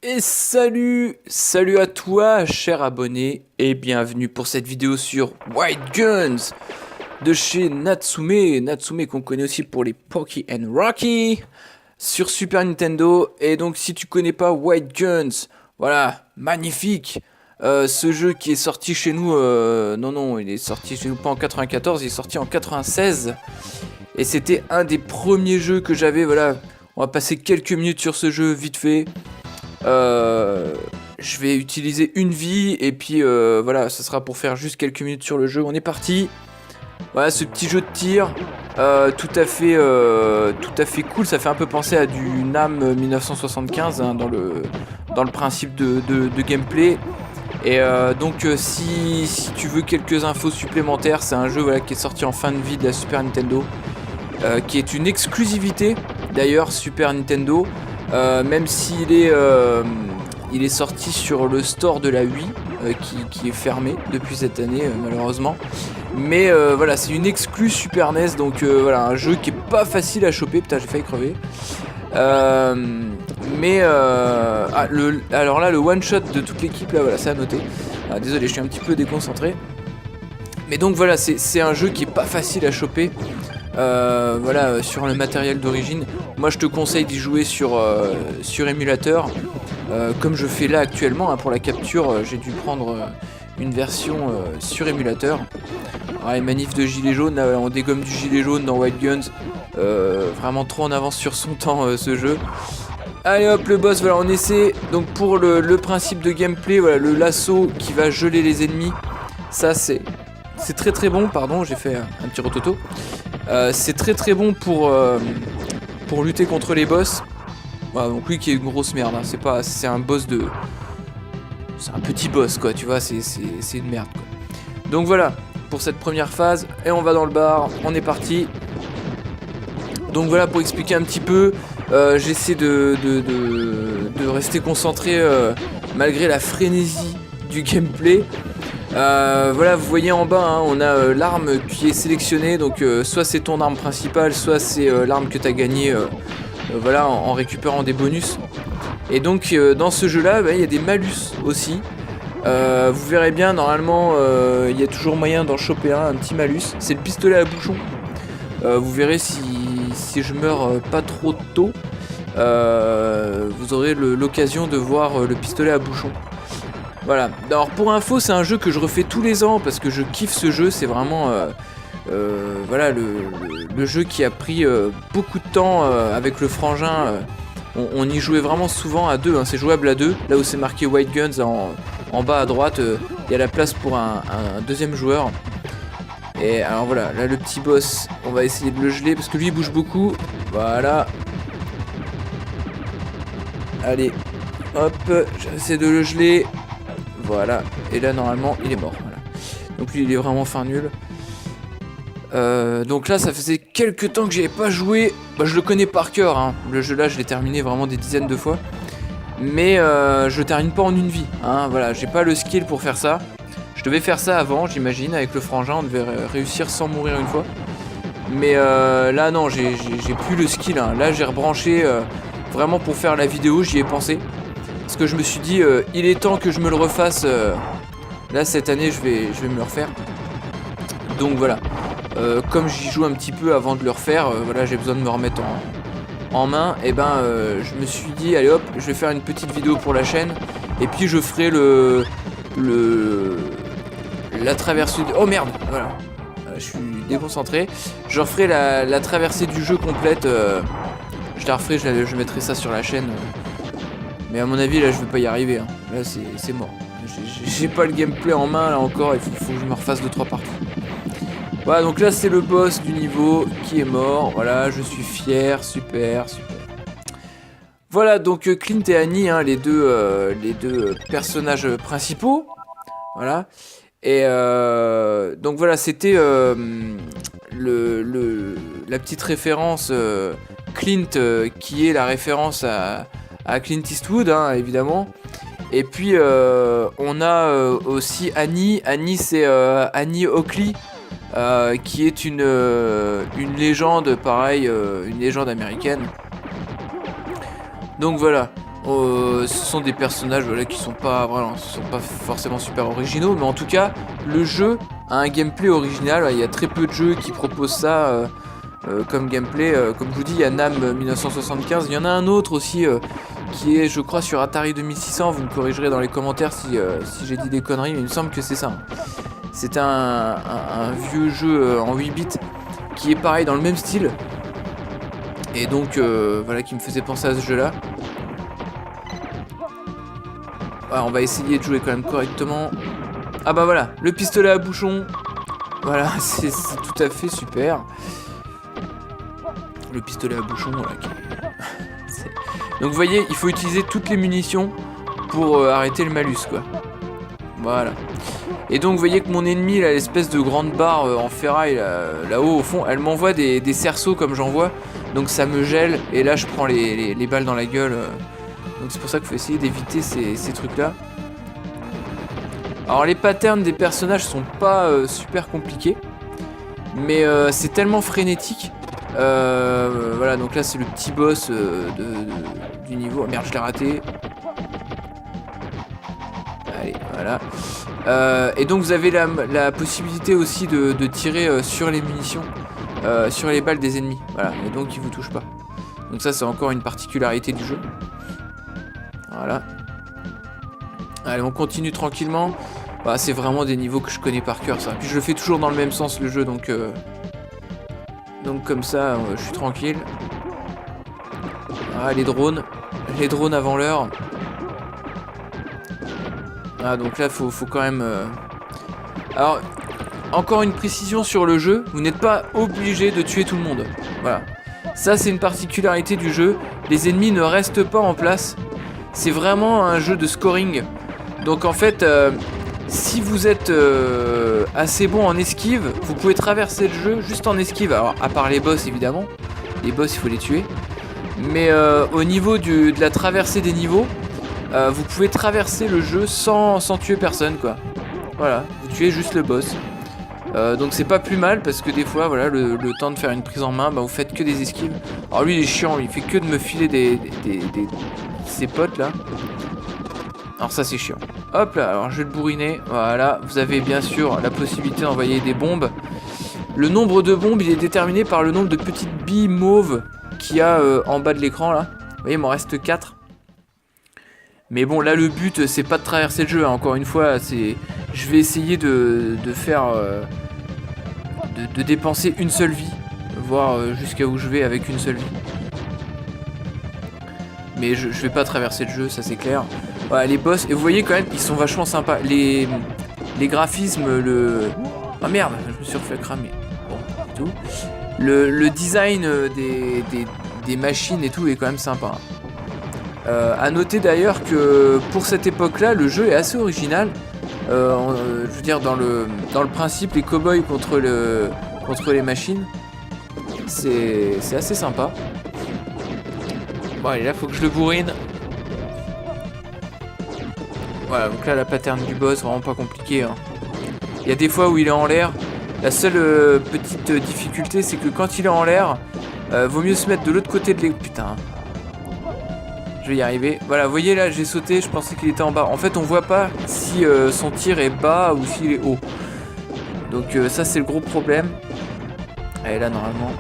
Et salut à toi, cher abonné, et bienvenue pour cette vidéo sur White Guns de chez Natsume. Natsume qu'on connaît aussi pour les Pocky and Rocky sur Super Nintendo. Et donc si tu connais pas White Guns, voilà, magnifique. Ce jeu qui est sorti chez nous, non, il est sorti chez nous pas en 94, il est sorti en 96. Et c'était un des premiers jeux que j'avais, voilà. On va passer quelques minutes sur ce jeu vite fait. Je vais utiliser une vie et puis voilà, ça sera pour faire juste quelques minutes sur le jeu. On est parti. Voilà, ce petit jeu de tir, tout à fait cool. Ça fait un peu penser à du NAM 1975 hein, dans le principe de gameplay. Et donc si tu veux quelques infos supplémentaires, c'est un jeu voilà, qui est sorti en fin de vie de la Super Nintendo, qui est une exclusivité d'ailleurs Super Nintendo. Même s'il il est sorti sur le store de la Wii, qui est fermé depuis cette année malheureusement. Mais voilà, c'est une exclue Super NES, donc voilà, un jeu qui est pas facile à choper. Putain, j'ai failli crever. Alors là, le one shot de toute l'équipe, là, voilà, c'est à noter. Ah, désolé, je suis un petit peu déconcentré. Mais donc voilà, c'est un jeu qui est pas facile à choper. Voilà, sur le matériel d'origine. Moi je te conseille d'y jouer sur émulateur, comme je fais là actuellement hein, pour la capture. J'ai dû prendre une version sur émulateur. Alors, les manifs de gilet jaune, là, on dégomme du gilet jaune dans White Guns, vraiment trop en avance sur son temps ce jeu. Allez hop, le boss, voilà, on essaie. Donc pour le principe de gameplay, voilà, le lasso qui va geler les ennemis, ça c'est très très bon. Pardon, j'ai fait un petit rototo. C'est très bon pour lutter contre les boss. Voilà, donc lui qui est une grosse merde, hein. C'est un boss de... C'est un petit boss quoi, tu vois, c'est une merde quoi. Donc voilà, pour cette première phase, et on va dans le bar, on est parti. Donc voilà, pour expliquer un petit peu, j'essaie de rester concentré malgré la frénésie du gameplay. Voilà, vous voyez en bas, hein, on a l'arme qui est sélectionnée, donc soit c'est ton arme principale, soit c'est l'arme que tu as gagnée voilà, en récupérant des bonus. Et donc dans ce jeu là, il y a des malus aussi. Vous verrez bien, normalement il y a toujours moyen d'en choper un petit malus. C'est le pistolet à bouchon. Vous verrez si je meurs pas trop tôt, vous aurez l'occasion de voir le pistolet à bouchon. Voilà, alors pour info, c'est un jeu que je refais tous les ans parce que je kiffe ce jeu. C'est vraiment voilà, le jeu qui a pris beaucoup de temps avec le frangin. On y jouait vraiment souvent à deux, hein, c'est jouable à deux. Là où c'est marqué White Guns en bas à droite, il y a la place pour un deuxième joueur. Et alors voilà, là le petit boss, on va essayer de le geler parce que lui il bouge beaucoup. Voilà. Allez, hop, j'essaie de le geler. Voilà, et là normalement il est mort. Voilà. Donc lui il est vraiment fin nul. Donc là ça faisait quelques temps que j'avais pas joué. Bah, je le connais par cœur, hein. Le jeu là je l'ai terminé vraiment des dizaines de fois. Mais je le termine pas en une vie, hein. Voilà, j'ai pas le skill pour faire ça. Je devais faire ça avant, j'imagine, avec le frangin, on devait réussir sans mourir une fois. Mais là non, j'ai plus le skill, hein. Là j'ai rebranché vraiment pour faire la vidéo, j'y ai pensé. Parce que je me suis dit, il est temps que je me le refasse. Là cette année je vais me le refaire. Donc voilà, comme j'y joue un petit peu avant de le refaire, voilà, j'ai besoin de me remettre en main. Et ben je me suis dit, allez hop, je vais faire une petite vidéo pour la chaîne. Et puis je ferai la traversée de... Oh merde, voilà, je suis déconcentré. Je referai la traversée du jeu complète. Je la referai, je mettrai ça sur la chaîne. Mais à mon avis là je vais pas y arriver, hein. Là c'est mort. J'ai pas le gameplay en main là encore, il faut que je me refasse 2-3 parties. Voilà, donc là c'est le boss du niveau qui est mort. Voilà, je suis fier, super. Voilà, donc Clint et Annie, hein, les deux personnages principaux. Voilà. Et donc voilà, c'était la petite référence Clint qui est la référence à Clint Eastwood, hein, évidemment. Et puis on a aussi Annie. Annie, c'est Annie Oakley, qui est une légende, pareil, une légende américaine. Donc voilà. Ce sont des personnages voilà, qui sont pas forcément super originaux, mais en tout cas, le jeu a un gameplay original. Il y a très peu de jeux qui proposent ça comme gameplay. Comme je vous dis, il y a NAM 1975. Il y en a un autre aussi qui est, je crois, sur Atari 2600. Vous me corrigerez dans les commentaires si j'ai dit des conneries, mais il me semble que c'est ça. C'est un vieux jeu en 8 bits qui est pareil dans le même style. Et donc, voilà, qui me faisait penser à ce jeu-là. Ouais, on va essayer de jouer quand même correctement. Ah bah voilà, le pistolet à bouchon. Voilà, c'est tout à fait super. Le pistolet à bouchon, voilà. Donc vous voyez, il faut utiliser toutes les munitions pour arrêter le malus, quoi. Voilà. Et donc vous voyez que mon ennemi, là, l'espèce de grande barre en ferraille, là-haut au fond, elle m'envoie des cerceaux comme j'en vois. Donc ça me gèle, et là je prends les balles dans la gueule. Donc c'est pour ça qu'il faut essayer d'éviter ces trucs-là. Alors les patterns des personnages sont pas super compliqués. Mais c'est tellement frénétique. Voilà, donc là c'est le petit boss du niveau. Oh, merde, je l'ai raté. Allez, voilà. Et donc vous avez la possibilité aussi de tirer sur les munitions. Sur les balles des ennemis. Voilà, et donc ils vous touchent pas. Donc ça c'est encore une particularité du jeu. Voilà. Allez, on continue tranquillement. Bah, c'est vraiment des niveaux que je connais par cœur, ça. Puis je le fais toujours dans le même sens, le jeu, donc comme ça, je suis tranquille. Ah, les drones avant l'heure. Ah, donc là, faut quand même... Alors, encore une précision sur le jeu, vous n'êtes pas obligé de tuer tout le monde. Voilà. Ça, c'est une particularité du jeu. Les ennemis ne restent pas en place. C'est vraiment un jeu de scoring. Donc en fait, si vous êtes assez bon en esquive, vous pouvez traverser le jeu juste en esquive. Alors à part les boss évidemment, les boss il faut les tuer. Mais au niveau de la traversée des niveaux, vous pouvez traverser le jeu sans tuer personne, quoi. Voilà, vous tuez juste le boss. Donc c'est pas plus mal parce que des fois voilà le temps de faire une prise en main, bah, vous faites que des esquives. Alors lui il est chiant, il fait que de me filer ses potes là. Alors ça c'est chiant. Hop là, alors je vais le bourriner. Voilà, vous avez bien sûr la possibilité d'envoyer des bombes. Le nombre de bombes il est déterminé par le nombre de petites billes mauves qu'il y a en bas de l'écran là. Vous voyez il m'en reste 4. Mais bon là le but c'est pas de traverser le jeu, hein. Encore une fois je vais essayer de faire de dépenser une seule vie, voir jusqu'à où je vais avec une seule vie. Mais je vais pas traverser le jeu, ça c'est clair. Voilà, les boss, et vous voyez quand même ils sont vachement sympas. Les graphismes, ah merde, je me suis refait cramer. Bon, c'est tout. Le design des machines et tout est quand même sympa. À noter d'ailleurs que pour cette époque-là, le jeu est assez original. Je veux dire, dans le principe, les cow-boys contre les machines, c'est assez sympa. Bon, allez, là, faut que je le bourrine. Voilà, donc là, la pattern du boss, vraiment pas compliqué. Hein. Il y a des fois où il est en l'air. La seule petite difficulté, c'est que quand il est en l'air, vaut mieux se mettre de l'autre côté de l'écran. Putain. Je vais y arriver. Voilà, vous voyez là, j'ai sauté, je pensais qu'il était en bas. En fait, on voit pas si son tir est bas ou s'il est haut. Donc ça, c'est le gros problème. Allez, là, normalement...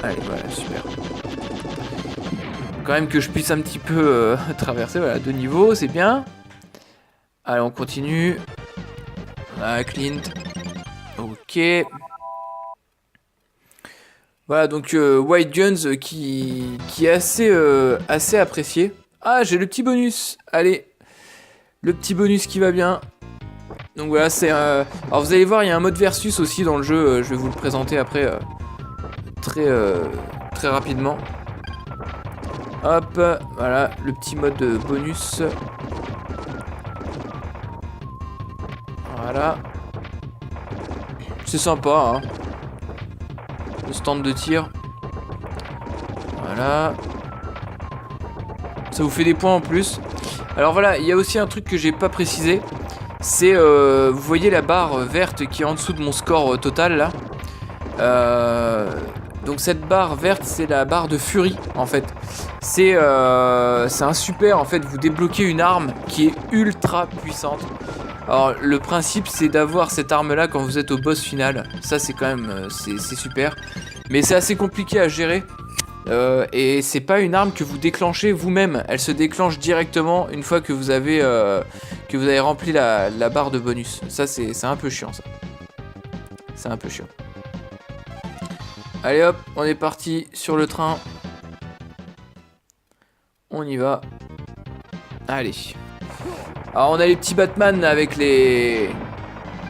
Allez, voilà, super. Quand même que je puisse un petit peu traverser. Voilà, 2 niveaux, c'est bien. Allez, on continue. Voilà, Clint. Ok. Voilà, donc White Guns qui est assez apprécié. Ah, j'ai le petit bonus. Allez, le petit bonus qui va bien. Donc voilà, c'est... Alors vous allez voir, il y a un mode versus aussi dans le jeu. Je vais vous le présenter après très rapidement. Hop, voilà, le petit mode bonus. Voilà. C'est sympa, hein. Le stand de tir. Voilà. Ça vous fait des points en plus. Alors voilà, il y a aussi un truc que j'ai pas précisé. C'est, vous voyez la barre verte qui est en dessous de mon score total là. Donc cette barre verte, c'est la barre de furie en fait. C'est un super en fait, vous débloquez une arme qui est ultra puissante. Alors le principe c'est d'avoir cette arme là quand vous êtes au boss final. Ça c'est quand même c'est super. Mais c'est assez compliqué à gérer. Et c'est pas une arme que vous déclenchez vous-même. Elle se déclenche directement une fois que vous avez rempli la barre de bonus. Ça c'est un peu chiant ça. C'est un peu chiant. Allez hop, on est parti sur le train. On y va. Allez. Alors on a les petits Batman avec les...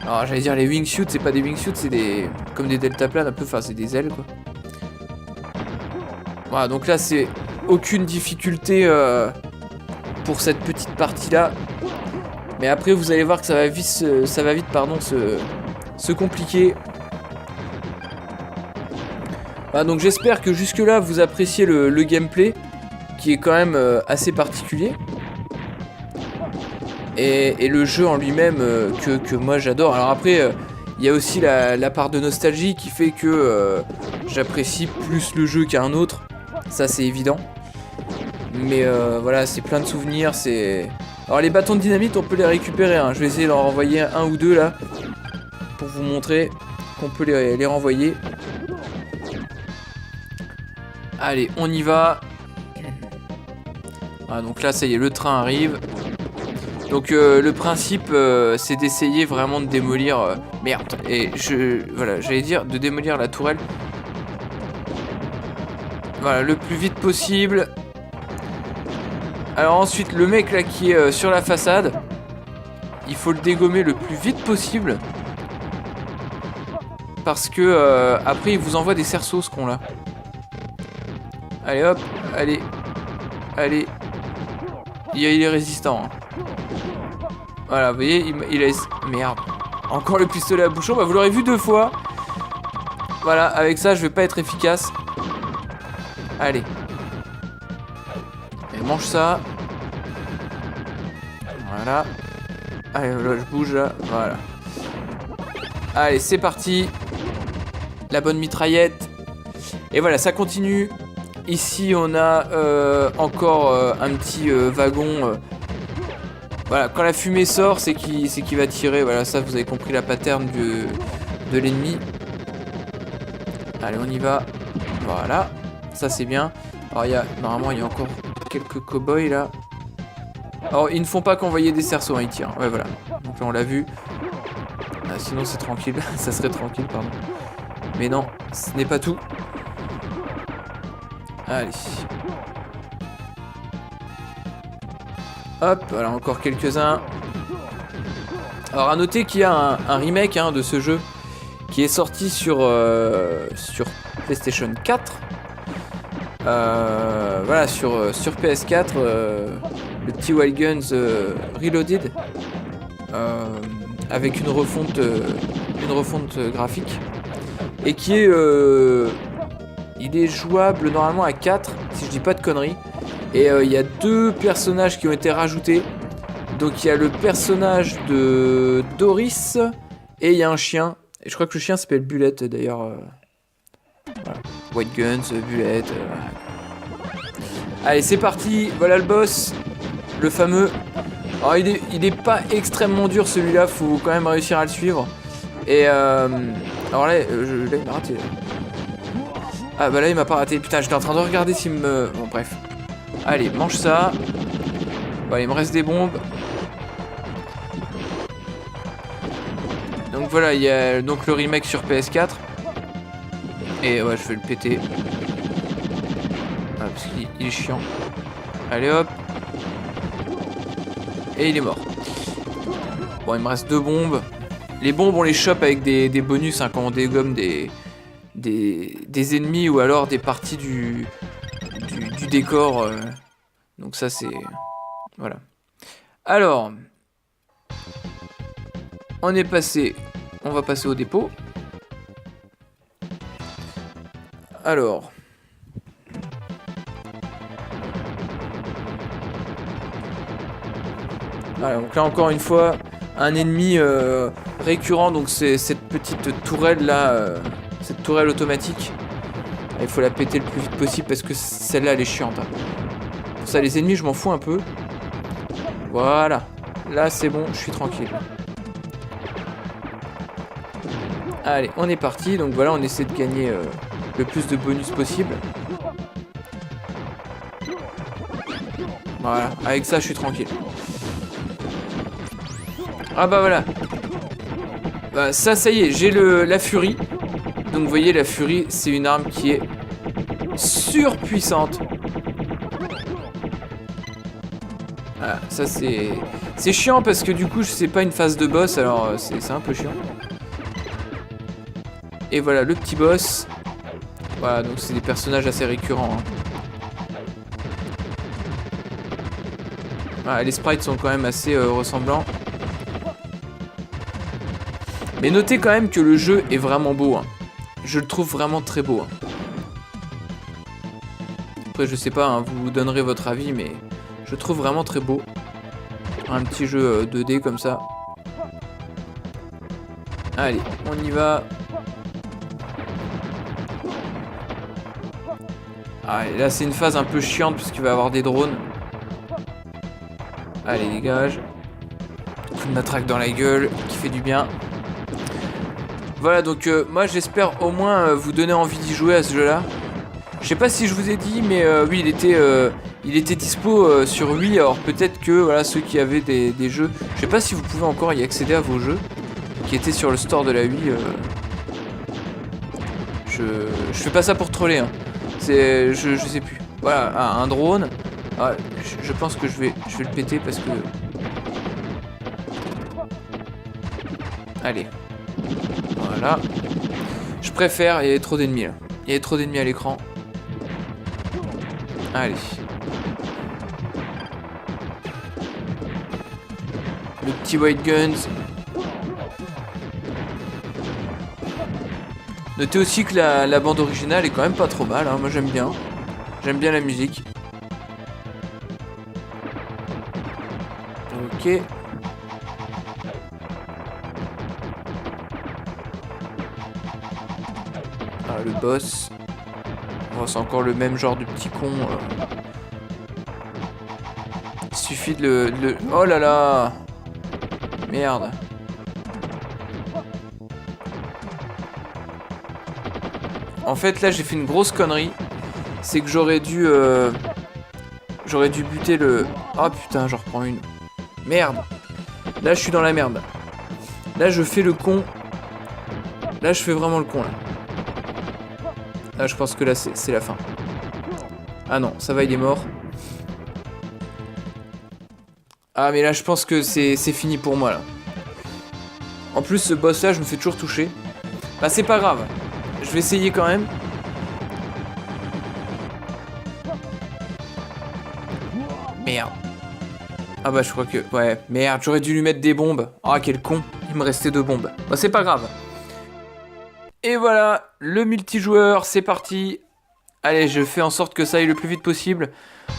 Alors j'allais dire les wingsuits, c'est pas des wingsuits, c'est des... comme des deltaplanes un peu, enfin c'est des ailes quoi. Voilà, donc là c'est aucune difficulté pour cette petite partie là. Mais après vous allez voir que ça va vite se compliquer. Voilà, donc j'espère que jusque là vous appréciez le gameplay qui est quand même assez particulier. Et le jeu en lui-même que moi j'adore. Alors après il y a aussi la part de nostalgie qui fait que j'apprécie plus le jeu qu'un autre. Ça c'est évident. Mais voilà, c'est plein de souvenirs. Alors les bâtons de dynamite on peut les récupérer hein. Je vais essayer d'en renvoyer un ou deux là pour vous montrer qu'on peut les renvoyer. Allez, on y va. Voilà, donc là ça y est, le train arrive. Donc le principe c'est d'essayer vraiment de démolir merde, et voilà, j'allais dire de démolir la tourelle. Voilà, le plus vite possible. Alors ensuite le mec là qui est sur la façade, il faut le dégommer le plus vite possible. Parce que après il vous envoie des cerceaux ce con là. Allez hop, allez. Allez. Il est résistant hein. Voilà, vous voyez, il a... Merde. Encore le pistolet à bouchon. Bah, vous l'aurez vu 2 fois. Voilà, avec ça, je vais pas être efficace. Allez. Et mange ça. Voilà. Allez, là, je bouge, là. Voilà. Allez, c'est parti. La bonne mitraillette. Et voilà, ça continue. Ici, on a encore un petit wagon... Voilà, quand la fumée sort, c'est qu'il va tirer. Voilà, ça, vous avez compris la pattern de l'ennemi. Allez, on y va. Voilà, ça c'est bien. Alors, normalement, il y a encore quelques cow-boys là. Alors, ils ne font pas qu'envoyer des cerceaux, hein, ils tirent. Ouais, voilà. Donc là, on l'a vu. Ah, sinon, c'est tranquille. Ça serait tranquille, pardon. Mais non, ce n'est pas tout. Allez. Hop, voilà encore quelques-uns. Alors à noter qu'il y a un remake hein, de ce jeu qui est sorti sur PlayStation 4. Voilà, sur PS4, le petit Wild Guns Reloaded, avec une refonte graphique, et qui est, il est jouable normalement à 4, si je dis pas de conneries. Et il y a 2 personnages qui ont été rajoutés. Donc il y a le personnage de Doris et il y a un chien. Et je crois que le chien s'appelle Bullet d'ailleurs. Voilà. White Guns, Bullet. Allez, c'est parti. Voilà le boss. Le fameux. Alors il est pas extrêmement dur celui-là. Faut quand même réussir à le suivre. Et alors là, il m'a raté. Ah bah là il m'a pas raté. Putain, j'étais en train de regarder s'il me... Bon bref. Allez, mange ça. Bon, il me reste des bombes. Donc voilà, il y a donc le remake sur PS4. Et ouais, je vais le péter. Ah, parce qu'il est chiant. Allez hop. Et il est mort. Bon, il me reste 2 bombes. Les bombes, on les chope avec des bonus hein, quand on dégomme des ennemis ou alors des parties du décor. Donc ça c'est... Voilà. Alors... On va passer au dépôt. Alors... Voilà, donc là encore une fois, un ennemi récurrent, donc c'est cette petite tourelle là, cette tourelle automatique. Il faut la péter le plus vite possible parce que celle-là elle est chiante. Hein. Pour ça les ennemis je m'en fous un peu. Voilà. Là c'est bon, je suis tranquille. Allez, on est parti. Donc voilà, on essaie de gagner le plus de bonus possible. Voilà, avec ça je suis tranquille. Ah bah voilà. Bah, ça y est, j'ai la furie. Donc vous voyez, la furie, c'est une arme qui est surpuissante. Voilà, ça c'est chiant parce que du coup, c'est pas une phase de boss, alors c'est un peu chiant. Et voilà, le petit boss. Voilà, donc c'est des personnages assez récurrents. Hein. Voilà, les sprites sont quand même assez ressemblants. Mais notez quand même que le jeu est vraiment beau. Hein. Je le trouve vraiment très beau. Hein. Après, je sais pas, hein, vous donnerez votre avis, mais je le trouve vraiment très beau. Un petit jeu 2D comme ça. Allez, on y va. Ah, et là, c'est une phase un peu chiante puisqu'il va y avoir des drones. Allez, dégage. Coup de matraque dans la gueule qui fait du bien. Voilà, donc moi j'espère au moins vous donner envie d'y jouer à ce jeu-là. Je sais pas si je vous ai dit, mais oui, il était dispo sur Wii. Alors peut-être que voilà, ceux qui avaient des jeux, je sais pas si vous pouvez encore y accéder à vos jeux qui étaient sur le store de la Wii. Je fais pas ça pour troller. Hein. Je sais plus. Voilà, un drone. Ah, je pense que je vais le péter parce que. Allez. Voilà. Je préfère, il y a trop d'ennemis là. Il y a trop d'ennemis à l'écran. Allez. Le petit White Guns. Notez aussi que la bande originale est quand même pas trop mal. Hein. Moi j'aime bien. J'aime bien la musique. Ok. Ah, le boss. Oh, c'est encore le même genre de petit con. Il suffit de le... Oh là là. Merde. En fait, là, j'ai fait une grosse connerie. C'est que j'aurais dû buter le... Oh putain, j'en reprends une. Merde. Là, je suis dans la merde. Là, je fais le con. Là, je fais vraiment le con, là. Là, je pense que là, c'est la fin. Ah non, ça va, il est mort. Ah, mais là, je pense que c'est fini pour moi, là. En plus, ce boss-là, je me fais toujours toucher. Bah, c'est pas grave. Je vais essayer quand même. Merde. Ah bah, je crois que... Ouais, merde, j'aurais dû lui mettre des bombes. Ah, quel con. Il me restait 2 bombes. Bah, c'est pas grave. Et voilà, le multijoueur, c'est parti. Allez, je fais en sorte que ça aille le plus vite possible.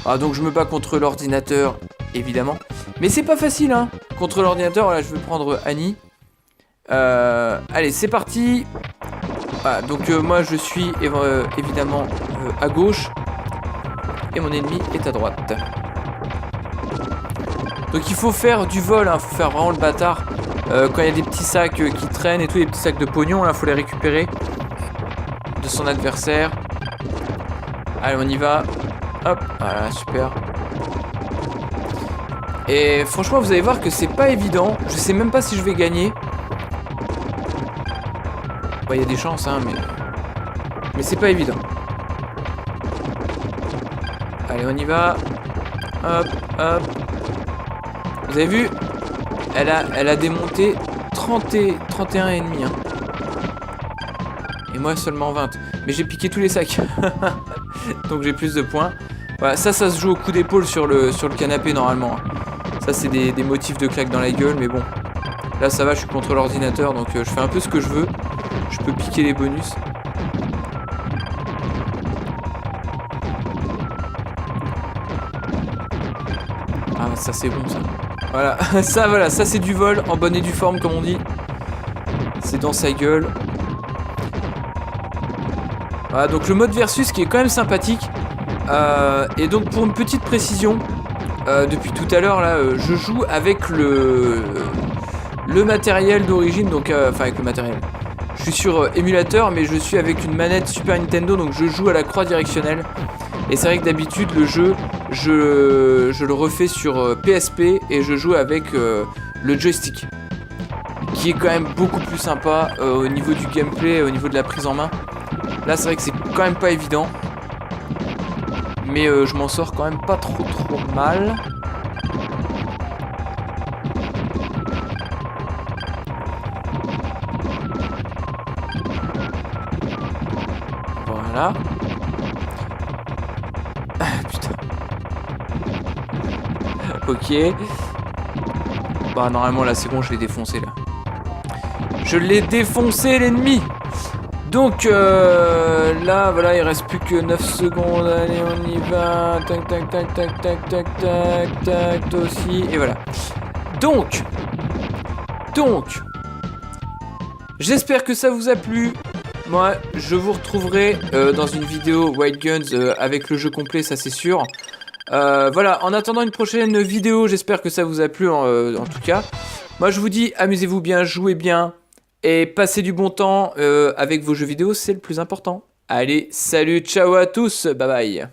Ah, donc je me bats contre l'ordinateur, évidemment. Mais c'est pas facile, hein. Contre l'ordinateur, là, je vais prendre Annie. Allez, c'est parti. Ah, donc moi, je suis évidemment à gauche. Et mon ennemi est à droite. Donc il faut faire du vol, hein. Faut faire vraiment le bâtard. Quand il y a des petits sacs qui traînent et tout, les petits sacs de pognon, là, faut les récupérer de son adversaire. Allez, on y va. Hop, voilà, super. Et franchement, vous allez voir que c'est pas évident. Je sais même pas si je vais gagner. Bah, il y a des chances, hein, mais c'est pas évident. Allez, on y va. Hop, hop. Vous avez vu ? Elle a démonté 31 ennemis. Hein. Et moi seulement 20. Mais j'ai piqué tous les sacs. Donc j'ai plus de points. Voilà, ça se joue au coup d'épaule sur le canapé normalement. Ça c'est des motifs de claque dans la gueule. Mais bon. Là ça va, je suis contre l'ordinateur. Donc je fais un peu ce que je veux. Je peux piquer les bonus. Ah ça c'est bon ça. Voilà, ça c'est du vol en bonne et due forme comme on dit. C'est dans sa gueule. Voilà, donc le mode versus qui est quand même sympathique. Et donc pour une petite précision, depuis tout à l'heure là, je joue avec le matériel d'origine, donc enfin avec le matériel. Je suis sur émulateur, mais je suis avec une manette Super Nintendo, donc je joue à la croix directionnelle. Et c'est vrai que d'habitude le jeu, je le refais sur PSP et je joue avec le joystick, qui est quand même beaucoup plus sympa au niveau du gameplay, au niveau de la prise en main. Là c'est vrai que c'est quand même pas évident, mais je m'en sors quand même pas trop mal. Voilà. Ah, putain. Ok. Bah normalement là c'est bon, je l'ai défoncé là. Je l'ai défoncé l'ennemi. Donc là voilà, il reste plus que 9 secondes. Allez, on y va. Tac tac tac tac tac tac tac tac, toi aussi. Et voilà. Donc j'espère que ça vous a plu. Moi je vous retrouverai dans une vidéo Wild Guns avec le jeu complet, ça c'est sûr. Voilà, en attendant une prochaine vidéo, j'espère que ça vous a plu en tout cas. Moi je vous dis, amusez-vous bien, jouez bien et passez du bon temps avec vos jeux vidéo, c'est le plus important. Allez, salut, ciao à tous, bye bye.